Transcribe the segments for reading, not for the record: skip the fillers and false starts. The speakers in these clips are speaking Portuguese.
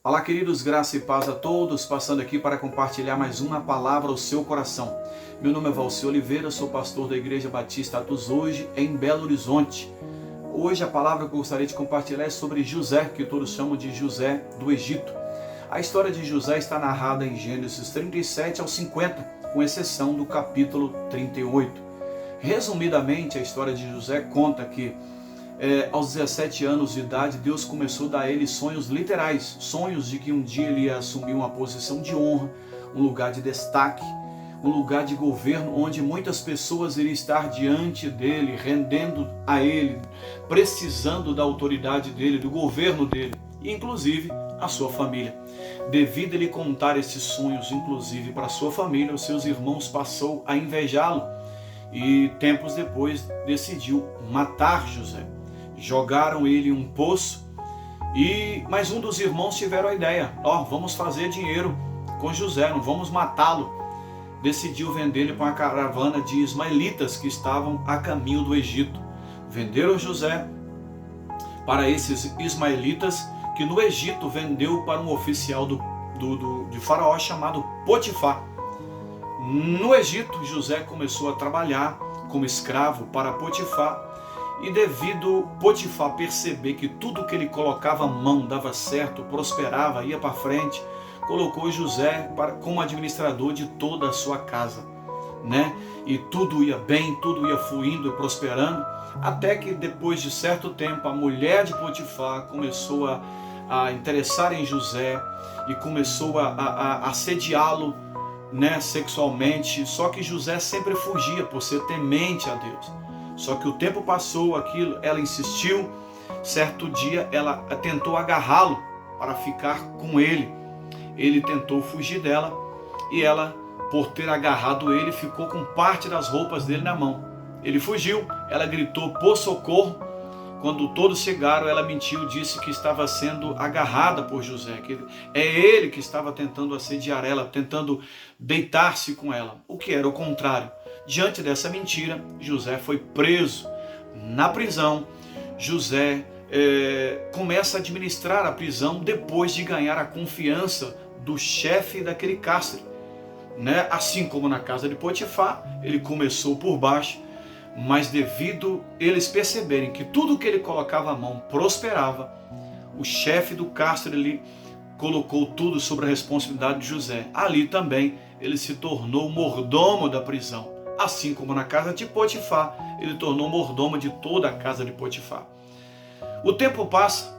Olá, queridos, graça e paz a todos, passando aqui para compartilhar mais uma palavra ao seu coração. Meu nome é Valci Oliveira, sou pastor da Igreja Batista Atos Hoje, em Belo Horizonte. Hoje a palavra que eu gostaria de compartilhar é sobre José, que todos chamam de José do Egito. A história de José está narrada em Gênesis 37 ao 50, com exceção do capítulo 38. Resumidamente, a história de José conta que aos 17 anos de idade, Deus começou a dar a ele sonhos literais, sonhos de que um dia ele ia assumir uma posição de honra, um lugar de destaque, um lugar de governo, onde muitas pessoas iriam estar diante dele, rendendo a ele, precisando da autoridade dele, do governo dele, e inclusive a sua família. Devido a ele contar esses sonhos, inclusive para a sua família, os seus irmãos passou a invejá-lo, e tempos depois decidiu matar José. Jogaram ele em um poço, mas um dos irmãos tiveram a ideia: vamos fazer dinheiro com José, não vamos matá-lo. Decidiu vender ele para uma caravana de ismaelitas que estavam a caminho do Egito. Venderam José para esses ismaelitas, que no Egito vendeu para um oficial de Faraó chamado Potifar. No Egito, José começou a trabalhar como escravo para Potifar. E devido Potifar perceber que tudo que ele colocava a mão dava certo, prosperava, ia para frente, colocou José como administrador de toda a sua casa, né? E tudo ia bem, tudo ia fluindo e prosperando, até que depois de certo tempo a mulher de Potifar começou a interessar em José e começou a assediá-lo, né, sexualmente. Só que José sempre fugia por ser temente a Deus. Só que o tempo passou, ela insistiu. Certo dia ela tentou agarrá-lo para ficar com ele. Ele tentou fugir dela e ela, por ter agarrado ele, ficou com parte das roupas dele na mão. Ele fugiu, ela gritou por socorro. Quando todos chegaram, ela mentiu, disse que estava sendo agarrada por José, que é ele que estava tentando assediar ela, tentando deitar-se com ela, o que era o contrário. Diante dessa mentira, José foi preso. Na prisão, José começa a administrar a prisão depois de ganhar a confiança do chefe daquele cárcere, né? Assim como na casa de Potifar, ele começou por baixo, mas devido eles perceberem que tudo que ele colocava a mão prosperava, o chefe do cárcere ali colocou tudo sobre a responsabilidade de José. Ali também ele se tornou mordomo da prisão. Assim como na casa de Potifar, ele tornou mordomo de toda a casa de Potifar. O tempo passa.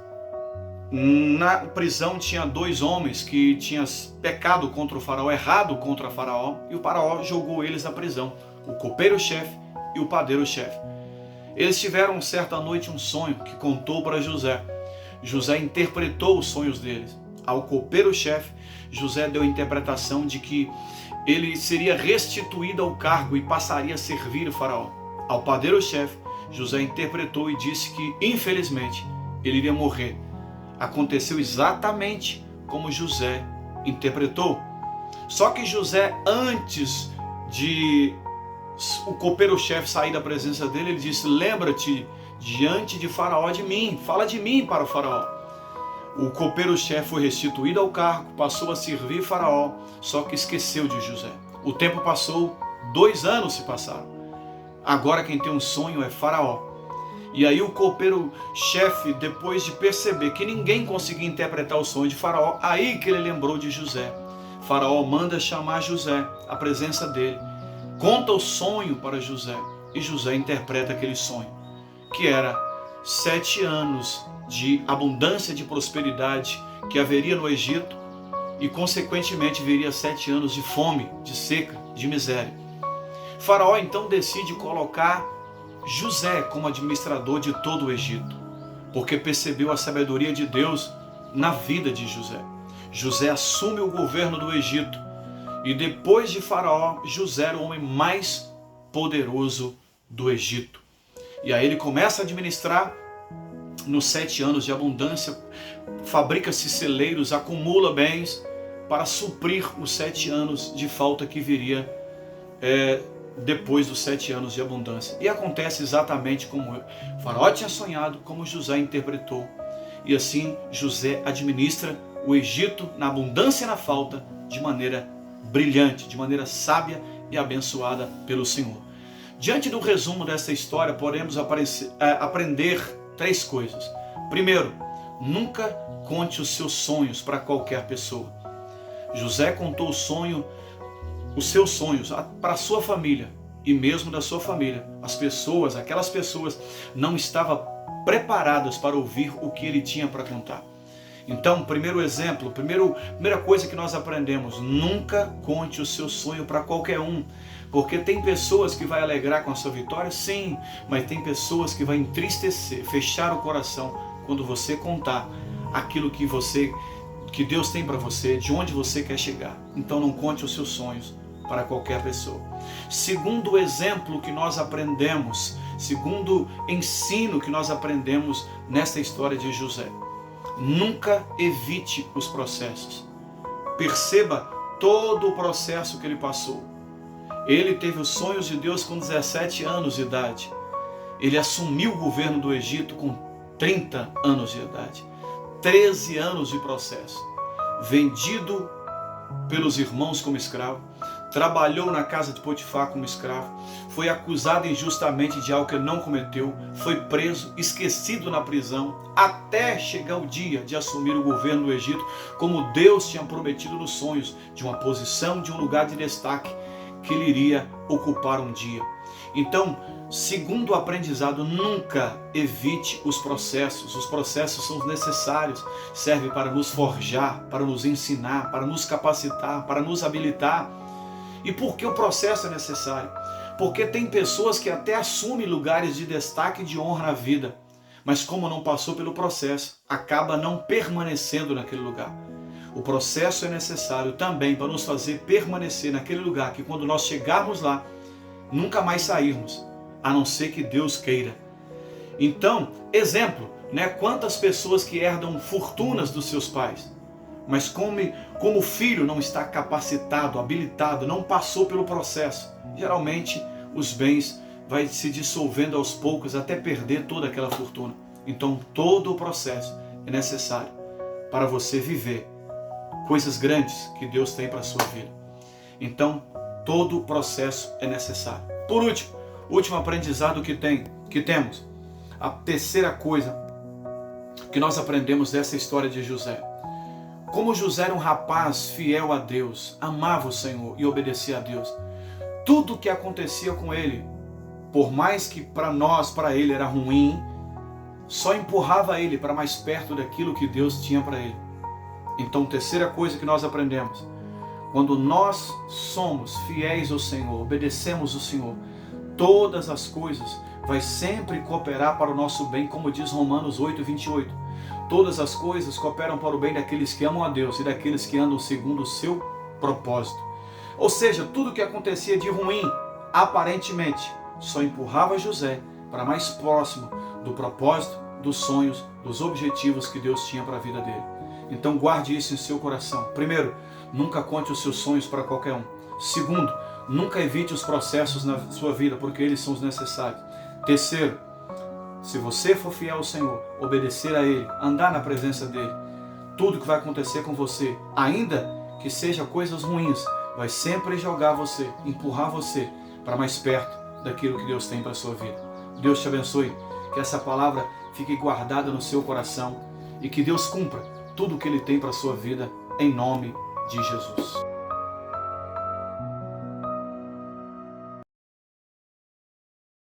Na prisão tinha dois homens que tinham pecado contra o faraó, errado contra o faraó, e o faraó jogou eles à prisão, o copeiro-chefe e o padeiro-chefe. Eles tiveram certa noite um sonho que contou para José. José interpretou os sonhos deles. Ao copeiro-chefe, José deu a interpretação de que ele seria restituído ao cargo e passaria a servir o faraó. Ao padeiro-chefe, José interpretou e disse que, infelizmente, ele iria morrer. Aconteceu exatamente como José interpretou. Só que José, antes de o copeiro-chefe sair da presença dele, ele disse: lembra-te diante de Faraó de mim, fala de mim para o Faraó. O copeiro-chefe foi restituído ao cargo, passou a servir Faraó, só que esqueceu de José. O tempo passou, 2 anos se passaram. Agora quem tem um sonho é Faraó. E aí o copeiro-chefe, depois de perceber que ninguém conseguia interpretar o sonho de Faraó, aí que ele lembrou de José. Faraó manda chamar José à presença dele, conta o sonho para José, e José interpreta aquele sonho, que era 7 anos de abundância, de prosperidade que haveria no Egito, e consequentemente viria 7 anos de fome, de seca, de miséria. Faraó então decide colocar José como administrador de todo o Egito, porque percebeu a sabedoria de Deus na vida de José. José assume o governo do Egito, e depois de Faraó, José era o homem mais poderoso do Egito. E aí ele começa a administrar. Nos 7 anos de abundância, fabrica-se celeiros, acumula bens para suprir os 7 anos de falta que viria depois dos 7 anos de abundância. E acontece exatamente como Faraó tinha sonhado, como José interpretou. E assim José administra o Egito na abundância e na falta de maneira brilhante, de maneira sábia e abençoada pelo Senhor. Diante do resumo dessa história, podemos aprender 3 coisas. Primeiro, nunca conte os seus sonhos para qualquer pessoa. José contou os seus sonhos para a sua família, e mesmo da sua família, aquelas pessoas não estavam preparadas para ouvir o que ele tinha para contar. Então, primeiro exemplo, primeira coisa que nós aprendemos: nunca conte o seu sonho para qualquer um, porque tem pessoas que vai alegrar com a sua vitória, sim, mas tem pessoas que vai entristecer, fechar o coração quando você contar aquilo que Deus tem para você, de onde você quer chegar. Então não conte os seus sonhos para qualquer pessoa. Segundo exemplo que nós aprendemos, segundo ensino que nós aprendemos nesta história de José: nunca evite os processos. Perceba todo o processo que ele passou. Ele teve os sonhos de Deus com 17 anos de idade. Ele assumiu o governo do Egito com 30 anos de idade. 13 anos de processo. Vendido pelos irmãos como escravo. Trabalhou na casa de Potifar como escravo. Foi acusado injustamente de algo que ele não cometeu. Foi preso, esquecido na prisão, até chegar o dia de assumir o governo do Egito, como Deus tinha prometido nos sonhos, de uma posição, de um lugar de destaque que ele iria ocupar um dia. Então, segundo o aprendizado, nunca evite os processos. Os processos são necessários, servem para nos forjar, para nos ensinar, para nos capacitar, para nos habilitar. E por que o processo é necessário? Porque tem pessoas que até assumem lugares de destaque e de honra na vida, mas como não passou pelo processo, acaba não permanecendo naquele lugar. O processo é necessário também para nos fazer permanecer naquele lugar, que quando nós chegarmos lá, nunca mais sairmos, a não ser que Deus queira. Então, exemplo, quantas pessoas que herdam fortunas dos seus pais, mas como o filho não está capacitado, habilitado, não passou pelo processo, geralmente os bens vai se dissolvendo aos poucos até perder toda aquela fortuna. Então todo o processo é necessário para você viver coisas grandes que Deus tem para a sua vida. Então todo o processo é necessário. Por último aprendizado que temos, a terceira coisa que nós aprendemos dessa história de José: como José era um rapaz fiel a Deus, amava o Senhor e obedecia a Deus. Tudo o que acontecia com ele, por mais que para ele era ruim, só empurrava ele para mais perto daquilo que Deus tinha para ele. Então, terceira coisa que nós aprendemos: quando nós somos fiéis ao Senhor, obedecemos o Senhor, todas as coisas vai sempre cooperar para o nosso bem, como diz Romanos 8:28. Todas as coisas cooperam para o bem daqueles que amam a Deus e daqueles que andam segundo o seu propósito. Ou seja, tudo que acontecia de ruim, aparentemente, só empurrava José para mais próximo do propósito, dos sonhos, dos objetivos que Deus tinha para a vida dele. Então guarde isso em seu coração. Primeiro, nunca conte os seus sonhos para qualquer um. Segundo, nunca evite os processos na sua vida, porque eles são os necessários. Terceiro, se você for fiel ao Senhor, obedecer a Ele, andar na presença dEle, tudo que vai acontecer com você, ainda que seja coisas ruins, vai sempre jogar você, empurrar você para mais perto daquilo que Deus tem para a sua vida. Deus te abençoe, que essa palavra fique guardada no seu coração e que Deus cumpra tudo o que Ele tem para a sua vida, em nome de Jesus.